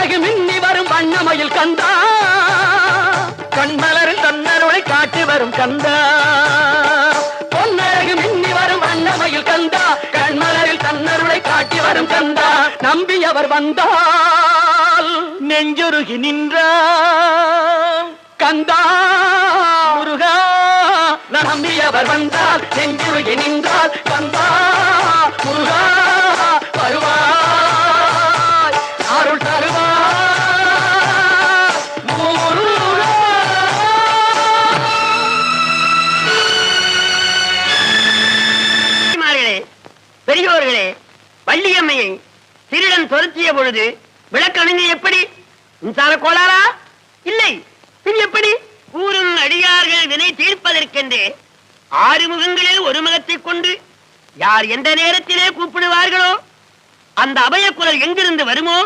பொன்னழகு மின்னி வரும் வண்ணமயில் கந்தா கண்மலரில் தன்னருளை காட்டி வரும் கந்தா பொன்னழகு மின்னி வரும் வண்ணமயில் கந்தா கண்மலரில் தன்னருளை காட்டி வரும் கந்தா நம்பியவர் வந்தால் நெஞ்சுருகி நின்றான் கந்தா முருகா நம்பியவர் வந்தால் நெஞ்சுருகி நின்றால் கந்தா முருகா வருவாய் அருள் தருவாய் முருகா. பெரியோர்களே, வள்ளியம்மையை திருடன் துரத்திய பொழுது விளக்கணிந்து எப்படி? மின்சார கோளாரா? இல்லை, இது எப்படி? கூறும் அடியார்கள் வினை தீர்ப்பதற்கென்று 6 முகங்களில் ஒரு முகத்தை கொண்டு யார் எந்த நேரத்திலே கூப்பிடுவார்களோ அந்த அபய குரல் எங்கிருந்து வருமோ